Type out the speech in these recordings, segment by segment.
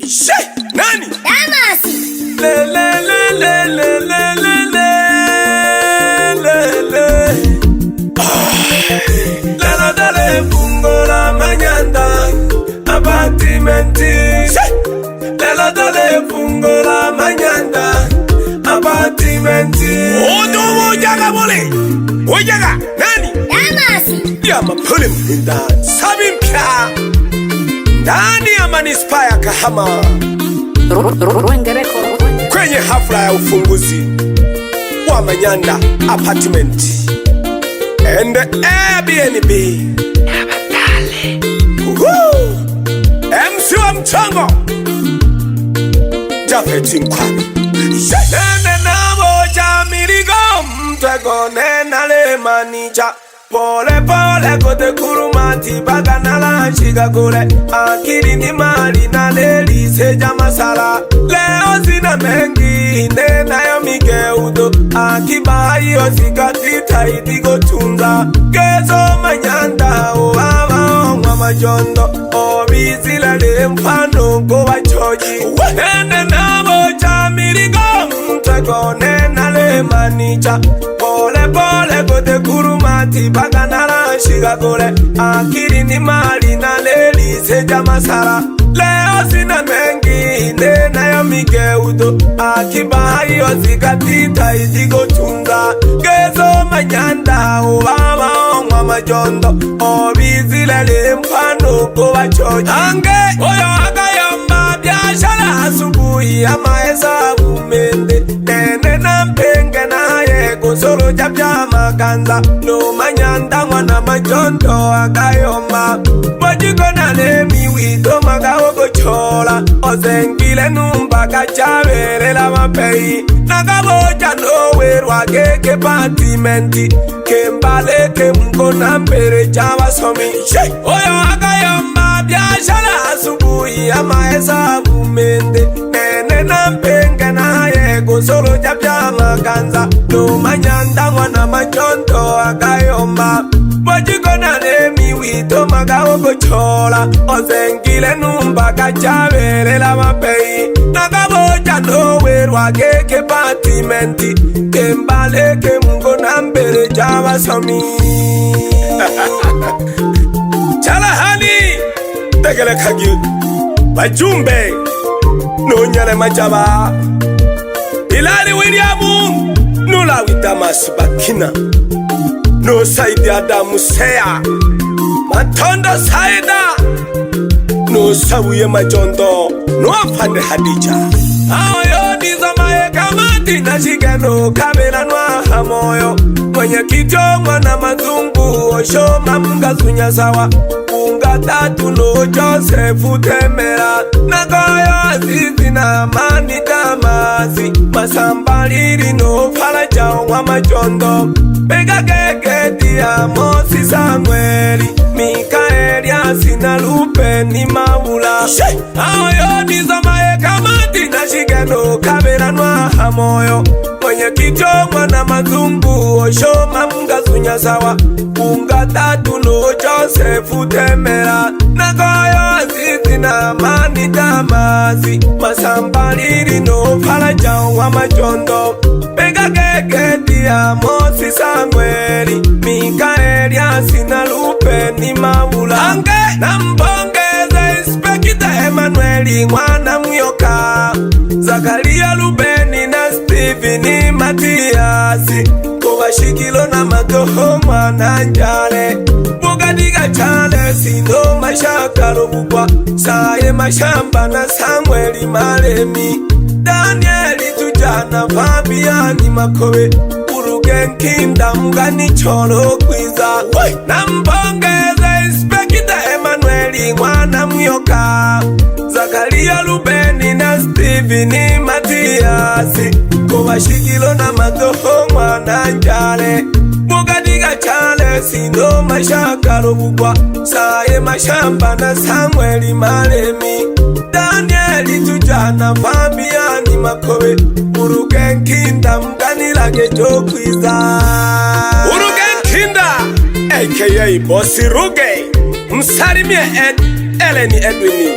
Nani? Damasi. Le le le le le le le le le le. Lelo dale fungo la mañana apartimenti. Lelo dale fungo la mañana apartimenti. Odo wojaga bole. Wojaga nani? Damasi. Yama pulim hinda sabim kya. Ndani ya manispaa ya Kahama kwenye hafla ya ufunguzi wa Manyanda Apartment and Airbnb. MC wa mchongo Jafeti Nkwami nene nabo jamirigo mtego nena le manija. Pole pole kote kurumati baga nala shiga kure. Akili ni mali na leli seja masala. Leo sina mengi nena yo migeudo. Akiba hiyo sikatita itigo tunza. Kezo Manyanda uwama ongwa majondo. Obizila le mfano gowa choji. Nene nabo chamirigo mtego nena le manicha. Pole pole kote kurumati baga nala shiga kure. Akili ni mali na leli seja masala. Leo sina mengi nena yo migeudo. Akiba hiyo sikatita itigo tunza. Kezo Manyanda uwama ongwa majondo. Obizile le mfano kwa choji. Ange oyo agayamba biashara asubuhi ama hesabu mende. Nene na mpenge na ye kusoro jabja makanza. No Manyanda mwana majondo agayomba. Mojiko na lemi wito magawogo chola. Ozengile numba kachabere la mapei. Nagaboja no werwa keke patimenti. Kembale ke mkona mbere java somi. Oyo agayomba biashara asubuhi ama hesabu mende. Nene na mpenge na ye kusoro jabja makanza. No Manyanda mwana majondo agayomba. Mojiko na lemi wito magawogo chola. Ozengile numba kachabere la mapei. Nagaboja no werwa keke patimenti. Kembale ke mkona mbere java somi. Chalahani tegele kagi Bajumbe no nyale majaba. Ilali Williamu nula Damas Bakina no Saidi Adamu Seya Matondo Saida no Sawiye Majondo no Afande Hadija. Ayo nizo mae kamati na shigano kamera nwa hamoyo. Mwenye kijongo na mazungu osho mamunga sunya sawa. Unga tatu no Joseph Temera. Nagoyo Azizi na Mani Damasi. Masambaliri no Falaja wa majondo. Bega keke dia Mosi Samueli. Mikaeli Asina Lupe ni Mabula. Ayo nizo mae kamati na shigano kamera nwa hamoyo. Mwenye kijongo na mazungu osho mamunga sunya sawa. Unga tatu no Joseph Temera. Nagoyo Azizi na Mani Damasi. Masambaliri no Falaja wa majondo. Bega keke dia Mosi Samueli. Mikaeli Asina Lupe ni Mabula. Ange na mbongeze Inspekita Emanueli mwana Myoka. Zakaria Lubeni na Steveni Matiasi. Kubashikilo na Magoho mwana Njale. Mugadiga chale sino mashaka lobukwa. Saye mashamba na Samueli Malemi. Danieli Tujana Fabiani Makowe. Urugenkinda mugani cholo kwiza. Nambongeze Inspekita Emanueli mwana Myoka. Zakaria Lubeni na Steveni Matiasi. Kubashikilo na Magoho mwana Njale. Mugadiga chale sino mashaka lobukwa. Saye mashamba na Samueli Malemi. Danieli Tujana Fabiani Makowe. Urugenkinda mganilage jokwiza. Urugenkinda aka Bosi Ruge. Msalimie Eleni Edwini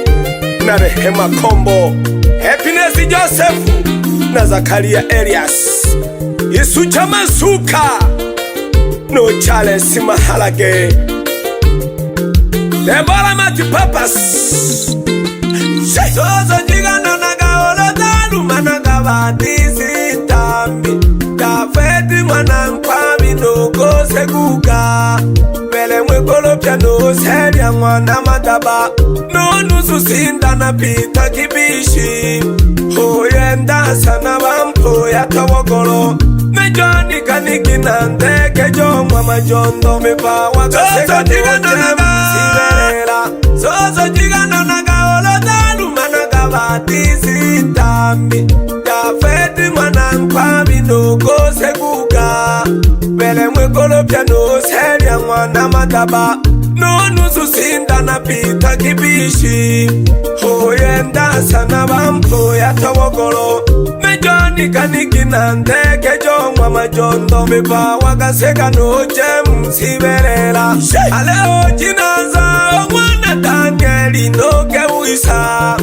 na Rehema Kombo, Happiness Joseph na Zakaria Elias, Isucha Masuka no Charles Mahalage, Deborah Matipapas, Sozo Jigana Nagaola Dalu Managavadisi Tambi, Kafeti Manankwabi no Gose Guga, Bele Mwekolo Piano Seria Mwana Mataba, no Nusu Sinda na Pita Kibishi, Hoyenda Sana Bampo Yatawokolo, Mejoni Kaniki Nande Kejo Mama Jondo Mepa Wakaseka Siverera, Sozo Jigana Nagaola Dalu Managavadisi Tambi, Kafeti Manankwabi no Gose Guga, Bele Mwekolo Piano Seria Mwana Mataba, no Nusu Sinda na Pita Kibishi, Hoyenda Sana Bampo Yatawokolo, Mejoni Kaniki Nande Kejo Mama Jondo Mepa Wakaseka no Jem Siverera, Aleo Jinaza Mwana Danieli no Kewisa,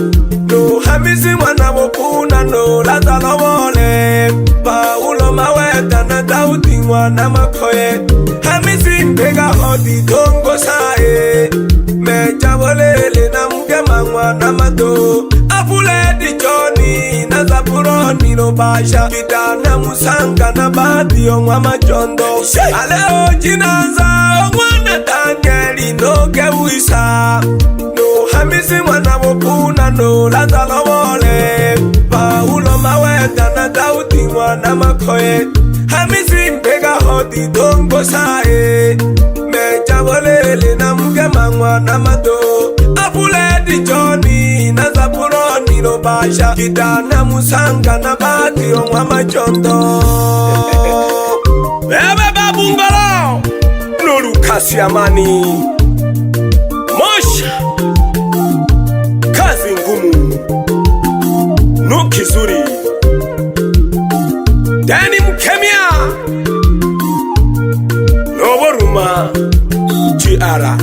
no Hamisi Mwana Wopuna no Lazalo Wole, Paulo Maweta na Daudi Mwana Makoye, Hamisi Mbega Hodi Dongo Sae, Meja Wolele na Mgema Mwana Mato, Afuledi Johnny na Zapuroni no Basha, Kitana Musanga na Badio Mama Jondo, Aleo Jinaza Mwana Danieli no Kewisa, no Hamisi Mwana Wopuna no Lazalo Wole, Paulo Maweta na Daudi Mwana Makoye, Hamisi Mbega Hodi Dongo Sae, Meja Wolele na Mgema Mwana Mato, Afuledi Johnny na Zapuroni no Basha, Kitana Musanga na Badio Mama Jondo. Bebe Babungalo Nuru Kasiamani Mosha, kazi ngumu Nuki Zuri, Dani Mkemia Noboruma Chiara,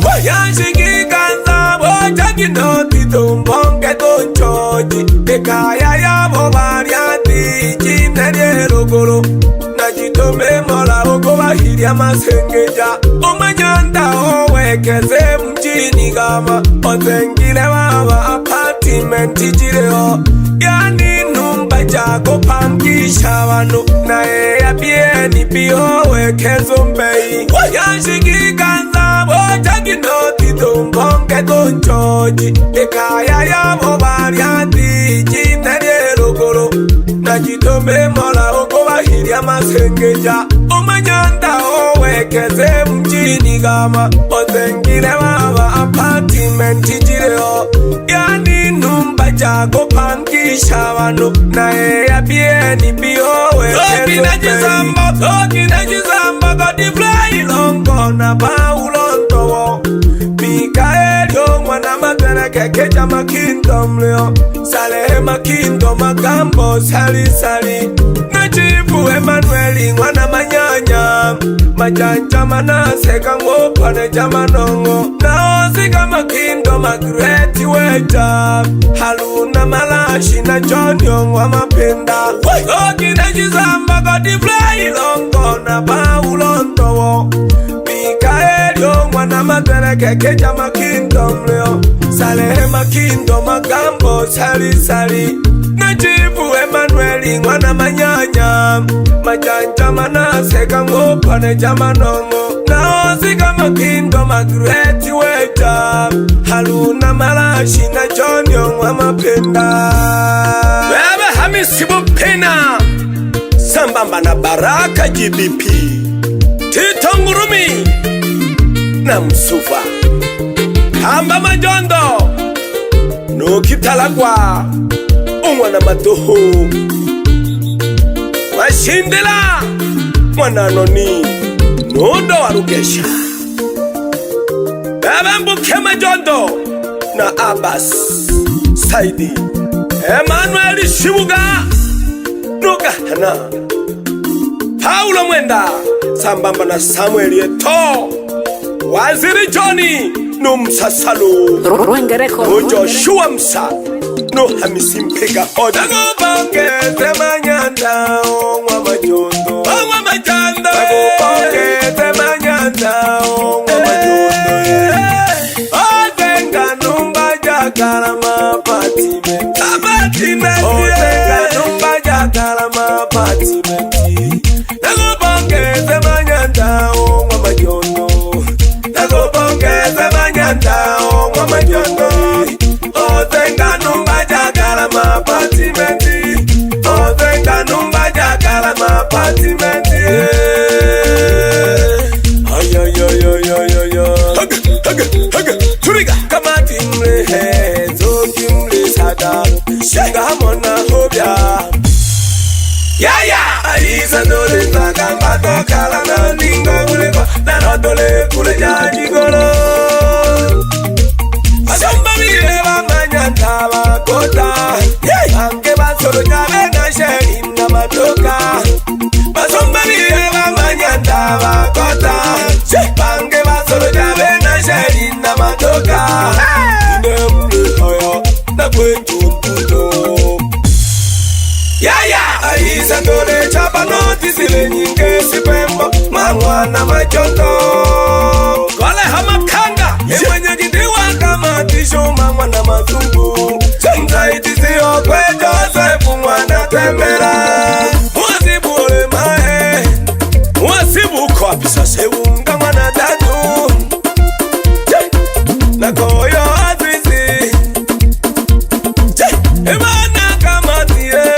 Wayanshiki Kanza Wojagi no Titumbonge Donchoji, Dekaya Yabo Variati Jinere Rogoro, Najitome Mola Ogowa Hiria Masengeja, Omanyanda Owekeze Mjini Gama, Otengile Wawa Apartment Jireo, Yani Numba Jago Pamkisha Wano, na Eya Bieni Pio Wekezo Mbei, Wayanshiki Kanza Wojagi no Titumbonge Donchoji, Dekaya Yabo Variati Jinere Rogoro, Najitome Mola Ogowa Hiria Masengeja, Omanyanda Owekeze Mjini Gama, Otengile Wawa Apartment Jireo, Yani Numba Jago Pamkisha Wano, na Eya Bieni Pio Wekezo Mbei, Tokina Jizamba Godi Fly Longo na Paulo Ntowo, Mikaelio Mwana Matene Kekeja Makindom Leo, Salehema Kindo Magambo Sali Sali, Najibu Emmanueli Mwana Manyanya, Majanja Manase Kango Pane Jamanongo, Naozika Makindo Magreti Weta, Haluna Malashi na John Yongwa Mapenda, Tokina Jizamba Godi Fly Longo na Paulo Ntowo, Mikaelio Mwana Matene Kekeja Makindom Leo, Salehema Kindo Magambo Sali Sali, Najibu Emmanueli Mwana Manyanya, Majanja Manase Kango Pane Jamanongo, Naozika Makindo Magreti Weta, Haluna Malashi na John Yongwa Mapenda, Bebe Hamisi Bupina sambamba na Baraka GBP, Tito Ngurumi na Msuva Kamba Majondo Nukitalagwa Umwana Matoho Mashindela Mwana Noni Nundo Warugesha Bebe Mbuke Majondo na Abbas Saidi Emmanuel Shibuga Nuga Hana Paulo Mwenda sambamba na Samuel Yeto, Waziri Johnny no Msasalo no Joshua Msa no Hamisi Mpega Oda no Bonge Temanyanda Onwa Majondo Tago Bonge Temanyanda Onwa Majondo Odenga Numba Jakarama Patimenti Odenga Numba Jakarama Patimenti Tago Bonge Temanyanda Onwa Majondo Tago Bonge Temanyanda Onwa Majondo Odenga Numba Jakarama Patimenti Odenga Numba Jakarama Patimenti Turiga Kamati mle Zoki mle sada Shenga hamona hobya Yaya Aiza dole Nagamba tokala na ningo kuleko Nanotole kule jaji golo Basomba mileva manyanta wakota Ange basolo jabe na sheri na matoka Basomba mileva manyanta wakota Ange basolo jabe na sheri na matoka Inemle hoyo na kwetu mputo Yaya Aiza dole chapa noti zile nyinge sipembo Mangwana machoto Kole hamakanga Mwenye gidiwa kama tisho mangwana mazungu Zaidi siyo kwe Josefu mwana tembera Mwasibu ole mae Mwasibu kwa pisa seunga mwana tatu Na koyo azizi Emana kama tiye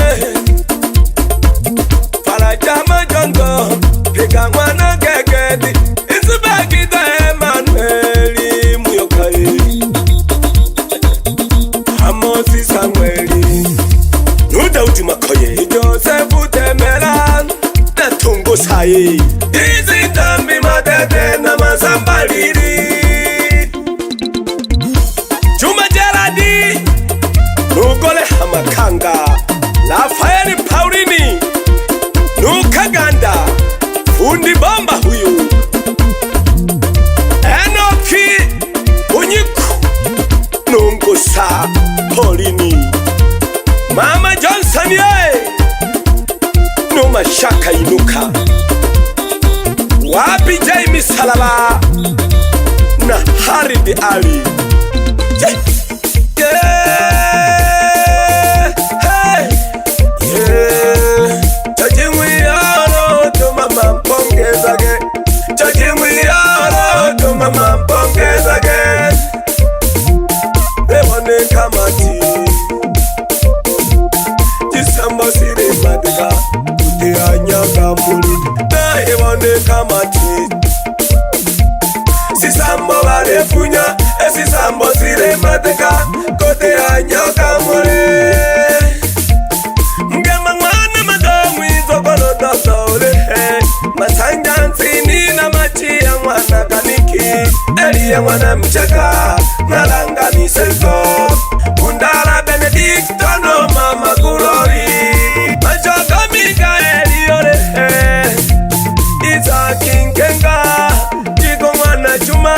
Falajama jongo Pika mwana keketi Isubekita Emmanueli Muyokai Amosi Samueli Nuda Ujumakoye Josefu Temela Na Tungo Saye Izi Tambi Matete na Masambaliri Juma Geradi Nugole Hamakanga Rafaeli Paurini Nukaganda Fundi Bomba huyu Enoki Unyiku Nungusa Polini Mama Johnson ye Numa Shaka Inuka Wapi Jaime Salaba Na Haridi Ali Mama pongeza ge Rebone kamati Disambo sire madega Kute anyaga muli Na rebone kamati Sisambo vare funya Sisambo sire madega Kute anyaga muli Mgema mwana madomu Izokolo dosole Masanjansini na machi ya mwana kaniki Elia mwana mchaka Nalanga miseko Mundala Benedicto no mama Glory Machoka Mikaeli yore Isa Kinkenga Jiko mwana Juma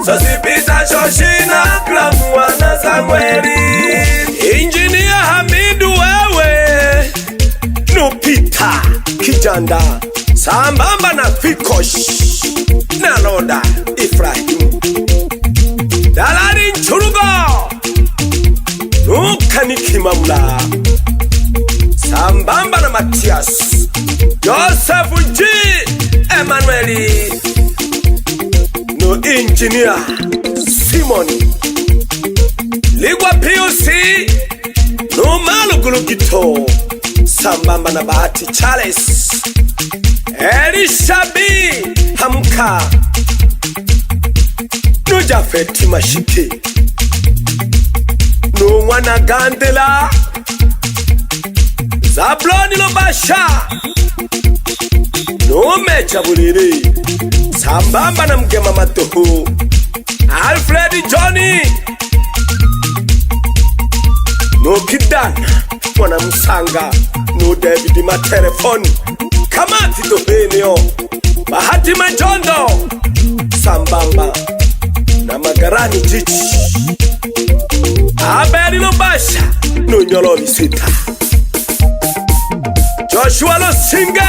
Sosipita Shoshina Klamu mwana Samueli Engineer Hamidu wewe Nupita Kijanda Sambamba na Fikosh Na Loda Ifrahim Dalari Nchurugo Nukaniki Mamla Sambamba na Matias Joseph G Emmanueli No Engineer Simon Ligwa PUC No Malugulugito Sambamba na Bahati Charles Elishabi Hamka No Jafeti Mashiki No Wana Gandela Zabloni Lobasha No Mecha Buliri Sambamba na Mgema Matohu Alfred Johnny No Kidana Mwana Msanga No David Matelefoni Kamati Dohenio Bahati Majondo Sambamba na Magarani Chichi Abeli Lubasha Nunyolo Visita Joshua Losinge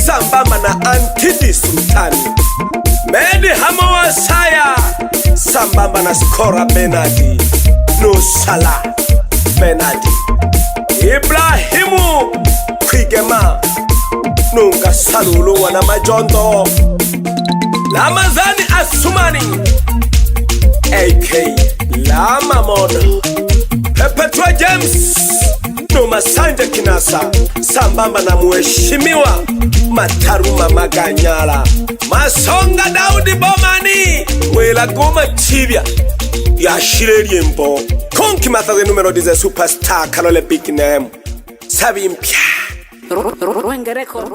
sambamba na Antidi Sultani Medi Hamawa Saya sambamba na Skora Benadi Nusala Benadi Ibrahimu Kwigema Nunga Salulu wana Majondo Lamazani Asumani AK Lama Mono Perpetua James Numa Sanja Kinasa sambamba na Mheshimiwa Mataruma Maganyala Masonga Daudi Bomani Wela Goma Chibia ya Shireli Mbo Konki Mathaze numero 10 superstar Kalole big name Sabi Mpia Ruenge record.